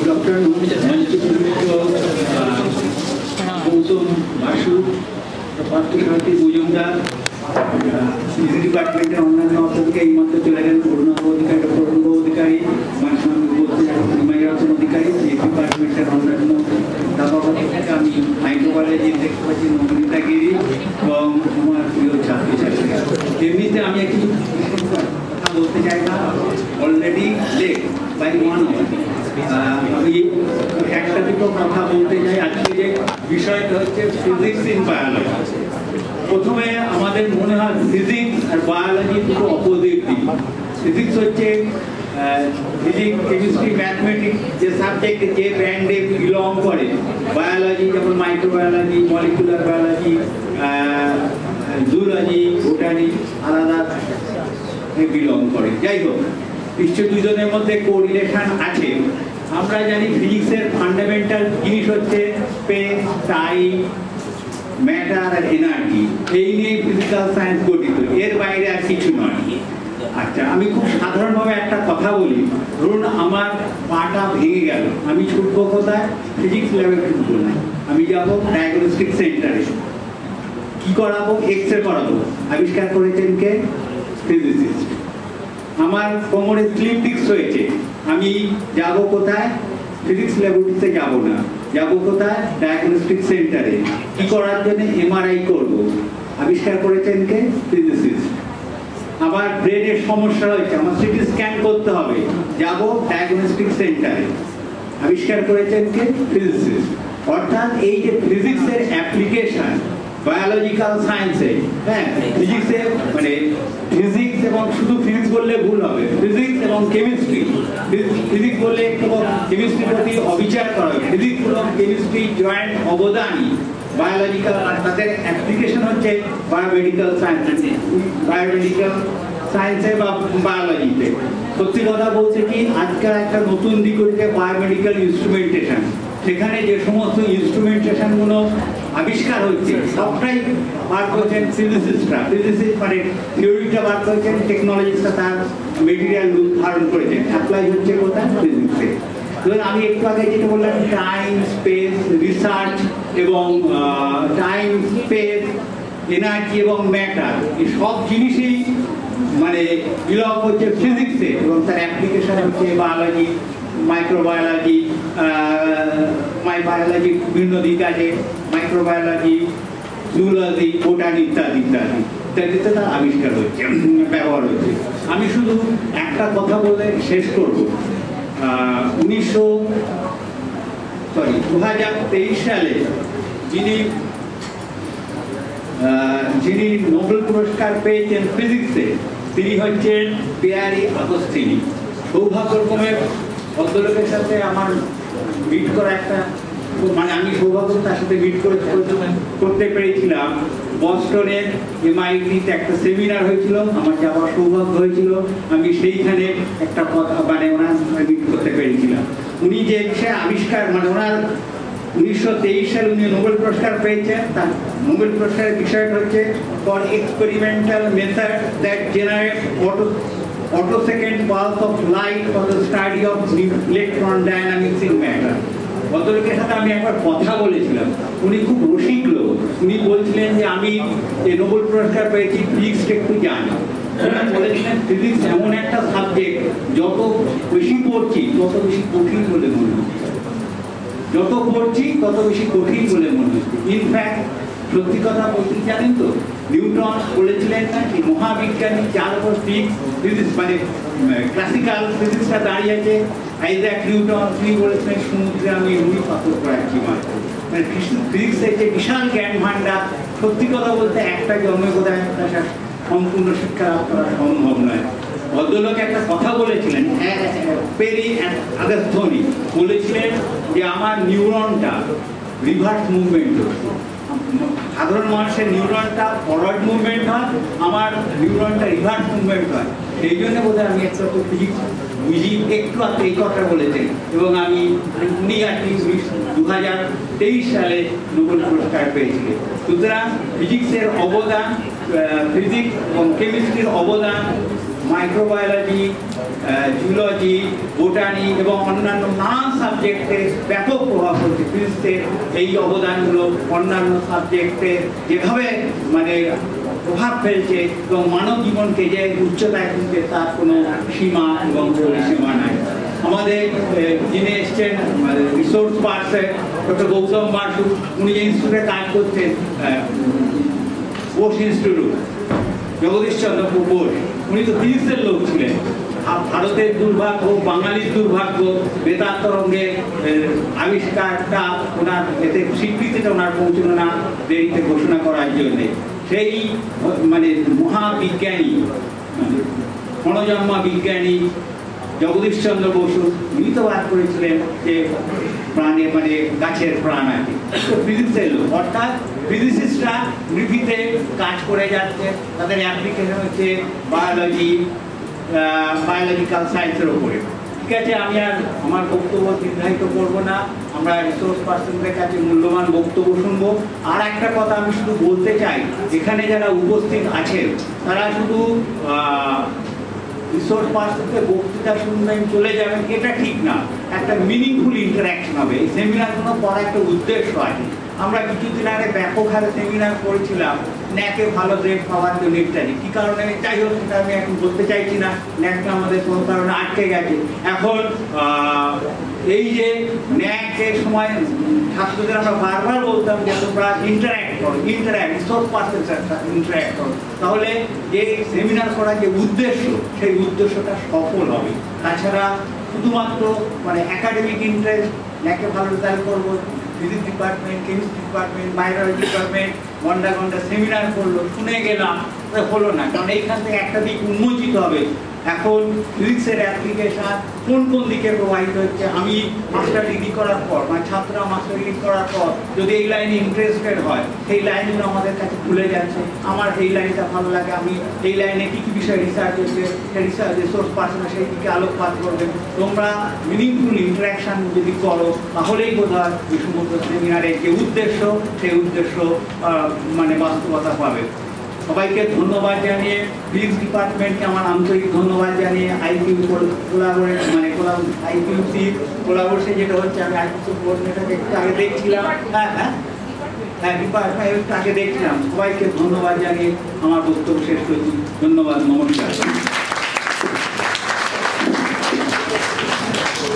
Doctor Gautam Basu, Parthasarathi Majumdar, physics ডিপার্টমেন্টের অন্যান্য অধ্যাপক এই মাত্র চলে গেলেন, অরুণাভ অধিকারী, ডক্টর অরুণাভ অধিকারী, হিমায়ুন অধিকারী, এই ডিপার্টমেন্টের অন্যান্য অধ্যাপক। আমি মাইক্রোবায়োলজি দেখতে পাচ্ছি নবনীতা গিরি এবং আমার প্রিয় ছাত্রছাত্রী। এমনিতে আমি একটু কথা বলতে চাই না, অলরেডি লেট বাই 1 hour। আমি একটা দুটো কথা বলতে চাই। আজকে যে বিষয়টা হচ্ছে ফিজিক্স ইন বায়োলজি। প্রথমে আমাদের মনে হয় ফিজিক্স আর বায়োলজি দুটো অপোজিট দিক। ফিজিক্স হচ্ছে ফিজিক্স, কেমিস্ট্রি, ম্যাথমেটিক্স যে সাবজেক্ট যে ব্র্যান্ডে বিলং করে। বায়োলজি যেমন microbiology, molecular biology, zoology, botany আলাদা বিলং করে। যাই হোক, নিশ্চয় দুজনের মধ্যে কোরিলেশন আছে। আমরা জানি ফিজিক্সের ফান্ডামেন্টাল জিনিস হচ্ছে স্পেস, টাইম, ম্যাটার আর এনার্জি। এই নিয়ে ফিজিক্যাল সায়েন্স গঠিত, এর বাইরে আর কিছু নয়। আচ্ছা, আমি খুব সাধারণভাবে একটা কথা বলি। ধরুন আমার পাটা ভেঙে গেল, আমি ছুটবো কোথায়? ফিজিক্স ল্যাবে ছুটবো না, আমি যাবো ডায়াগনস্টিক সেন্টারে। কি করাবো? এক্স-রে করাবো। আবিষ্কার করেছেন কে? ফিজিসিস্ট। আমার কোমরে স্লিপ ডিস্ক হয়েছে, আমি যাব কোথায়? ফিজিক্স ল্যাবরেটরিতে যাব না, যাব কোথায়? ডায়াগনস্টিক সেন্টারে। কি করার জন্য? এমআরআই করব। আবিষ্কার করেছেন কে? ফিজিসিস্ট। আমার ব্রেনের সমস্যা হয়েছে, আমার সিটি স্ক্যান করতে হবে, যাব ডায়াগনস্টিক সেন্টারে। আবিষ্কার করেছেন কে? ফিজিসিস্ট। অর্থাৎ এই যে ফিজিক্সের অ্যাপ্লিকেশন বায়োলজিক্যাল সায়েন্সে, হ্যাঁ, ফিজিক্সে মানে ফিজিক্স এবং শুধু ফিজিক্স বললে ভুল হবে, ফিজিক্স এবং কেমিস্ট্রি। ফিজিক্স বললে এবং কেমিস্ট্রির প্রতি অবিচার করা হবে। ফিজিক্স এবং কেমিস্ট্রি জয়েন্ট অবদানই বায়োলজিক্যাল, আর তাদের অ্যাপ্লিকেশন হচ্ছে বায়োমেডিক্যাল সায়েন্সে, বায়োমেডিক্যাল সায়েন্সে বা বায়োলজিতে। সত্যি কথা বলতে কি, আজকাল একটা নতুন দিক হচ্ছে বায়োমেডিক্যাল ইনস্ট্রুমেন্টেশন। সেখানে যে সমস্ত ইনস্ট্রুমেন্টেশনগুলো আবিষ্কার হচ্ছে সবটাই বার করেছেন ফিজিসিস্টরা। ফিজিসিস্ট মানে থিওরিটা বার করেছেন, টেকনোলজিস্টরা তার মেটেরিয়াল রূপ ধারণ করেছেন। অ্যাপ্লাই হচ্ছে কোথায়? ফিজিক্সে। ধরুন আমি একটু আগে যেটা বললাম, টাইম, স্পেস, রিসার্চ এবং টাইম, স্পেস, এনার্জি এবং ম্যাটার, এই সব জিনিসই মানে বিলং হচ্ছে ফিজিক্সে এবং তার অ্যাপ্লিকেশন হচ্ছে বায়োলজি, মাইক্রোবায়োলজি, বায়োলজি বিভিন্ন দিক আছে, মাইক্রোবায়োলজি, জুলজি, বোটানি ইত্যাদি ইত্যাদি ইত্যাদিতে তার আবিষ্কার হচ্ছে, ব্যবহার হচ্ছে। আমি শুধু একটা কথা বলে শেষ করব। 2023 সালে যিনি নোবেল পুরস্কার পেয়েছেন ফিজিক্সে, তিনি হচ্ছেন পিয়ারি আগস্তিনি। সৌভাগ্যক্রমে ভদ্রলোকের সাথে আমার মিট করা একটা, মানে আমি সৌভাগ্য তার সাথে মিট করতে পেরেছিলাম। বস্টনের MIT-তে একটা সেমিনার হয়েছিল, আমার যাওয়ার সৌভাগ্য হয়েছিল। আমি সেইখানে একটা কথা মানে ওনার মিট করতে পেরেছিলাম। উনি যে বিষয়ে আবিষ্কার, মানে ওনার 1923 সালে উনি নোবেল পুরস্কার পেয়েছেন। তার নোবেল পুরস্কারের বিষয়টা হচ্ছে for experimental method that generate attosecond pulse of light for the study of electron dynamics in matter. ভদ্রলোকের সাথে আমি একবার কথা বলেছিলাম, উনি খুব রসিক লোক। উনি বলছিলেন যে আমি এই নোবেল পুরস্কার পেয়েছি, ফিজিক্সটা একটু জানি। উনি বলেছিলেন ফিজিক্স এমন একটা সাবজেক্ট, যত বেশি পড়ছি তত বেশি কঠিন বলে মনে হচ্ছে, যত পড়ছি তত বেশি কঠিন বলে মনে হচ্ছে। ইনফ্যাক্ট সত্যি কথা বলতে জানেন তো, নিউটন বলেছিলেন না কি মহাবিজ্ঞানী যার উপর ফিজিক্স মানে ক্লাসিক্যাল ফিজিক্সটা দাঁড়িয়ে আছে, আইজ্যাক নিউটন, তিনি বলেছিলেন সমুদ্রে আমি রুই পাথর করাচ্ছি মাত্র। মানে ফিজিক্সের যে বিশাল জ্ঞান ভাণ্ডার, সত্যি কথা বলতে একটা জন্মে বোধহয় সম্পূর্ণ শিক্ষা লাভ করা সম্ভব নয়। ভদ্রলোক একটা কথা বলেছিলেন, পেরি আগস্তিনি বলেছিলেন যে আমার নিউরনটা রিভার্স মুভমেন্ট হচ্ছে। সাধারণ মানুষের নিউরনটা ফরওয়ার্ড মুভমেন্ট হয়, আমার নিউরনটা রিভার্স মুভমেন্ট হয়। সেই জন্য বোধহয় আমি একটা তো ফিজিক্স বুঝি, একটু আর এই কথা বলেছেন। এবং আমি 2023 সালে নোবেল পুরস্কার পেয়েছিলেন। সুতরাং ফিজিক্সের অবদান, ফিজিক্স এবং কেমিস্ট্রির অবদান মাইক্রোবায়োলজি, জুলজি, বোটানি এবং অন্যান্য নানান সাবজেক্ট সাবজেক্টে ব্যাপক প্রভাব পড়ছে। ফিজিক্সের এই অবদানগুলো অন্যান্য সাবজেক্টে যেভাবে মানে প্রভাব ফেলছে এবং মানব জীবনকে যে উচ্চতায় তুলছে তার কোনো সীমা এবং পরিসীমা নাই। আমাদের যিনি এসছেন রিসোর্স পার্সে ডক্টর গৌতম বাসু, উনি যে ইনস্টিটিউটে কাজ করছেন বোস ইনস্টিটিউট, জগদীশচন্দ্র বোস, উনি তো ফিজিক্সের লোক ছিলেন। ভারতের দুর্ভাগ্য, বাঙালির দুর্ভাগ্য, বেতার তরঙ্গের আবিষ্কারটা ওনার এতে স্বীকৃতিটা ওনার পৌঁছলো না দেরিতে ঘোষণা করার জন্যে। সেই মানে মহাবিজ্ঞানী, ক্ষণজন্মা বিজ্ঞানী জগদীশচন্দ্র বসু মৃতবাদ করেছিলেন যে প্রাণে মানে গাছের প্রাণ আছে। তো ফিজিক্সের লোক, অর্থাৎ ফিজিসিস্টরা পৃথিবীতে কাজ করে যাচ্ছে, তাদের অ্যাপ্লিকেশন হচ্ছে বায়োলজিক্যাল সায়েন্সের ওপরে। ঠিক আছে, আমি আর আমার বক্তব্য নির্ধারিত করবো না, আমরা রিসোর্স পার্সনদের কাছে মূল্যবান বক্তব্য শুনবো। আর একটা কথা আমি শুধু বলতে চাই, এখানে যারা উপস্থিত আছেন তারা শুধু রিসোর্স পার্সনকে বক্তৃতা শুনবেন চলে যাবেন এটা ঠিক না, একটা মিনিংফুল ইন্টারাকশন হবে। এই সেমিনারগুলো করার একটা উদ্দেশ্য আছে। আমরা কিছুদিন আগে ব্যাপক হারে সেমিনার করেছিলাম ন্যাকে ভালো গ্রেড পাওয়ার জন্য ইত্যাদি। কি কারণে যাই হোক সেটা আমি এখন বলতে চাইছি না, ন্যাকটা আমাদের কোনো কারণে আটকে গেছে। এখন এই যে ন্যাকের সময় ছাত্রদের আমরা বারবার বলতাম যে তোমরা ইন্টারাক্ট করো, রিসোর্স পার্সনের সাথে ইন্টারাক্ট করো, তাহলে যে সেমিনার করার যে উদ্দেশ্য সেই উদ্দেশ্যটা সফল হবে। তাছাড়া শুধুমাত্র মানে একাডেমিক ইন্টারেস্ট, ন্যাকে ভালো রেজাল্ট করবো, physics department, chemistry department, biology department ঘন্টা ঘন্টা সেমিনার করলো, শুনে গেলাম, হলো না। কারণ এইখান থেকে একটা দিক উন্মোচিত হবে, এখন ফিজিক্সের অ্যাপ্লিকেশন কোন কোন দিকে প্রবাহিত হচ্ছে। আমি মাস্টার ডিগ্রি করার পর, মানে ছাত্ররা মাস্টার ডিগ্রি করার পর যদি এই লাইনে ইন্টারেস্টেড হয়, সেই লাইনগুলো আমাদের কাছে খুলে যাচ্ছে। আমার এই লাইনটা ভালো লাগে, আমি এই লাইনে কী কী বিষয়ে রিসার্চ হচ্ছে, সেই রিসার্চ রিসোর্স পার্সনের সেই দিকে আলোকপাত করবে। তোমরা মিনিংফুল ইন্টারাকশান যদি করো তাহলেই বোধহয় এই সমস্ত সেমিনারের যে উদ্দেশ্য সেই উদ্দেশ্য মানে বাস্তবতা পাবে। সবাইকে ধন্যবাদ জানিয়ে, ফিজিক্স ডিপার্টমেন্টকে আমার আন্তরিক ধন্যবাদ জানিয়ে, আইকিউ কোলাবোরেট মানে আইকিউসি কোলাবোরেশন যেটা হচ্ছে, আমি আইকিউ কোঅর্ডিনেটরকে একটু আগে দেখছিলাম, ডিপার্টমেন্ট একটু আগে দেখছিলাম। সবাইকে ধন্যবাদ জানিয়ে আমার বক্তব্য শেষ করছি। ধন্যবাদ, নমস্কার।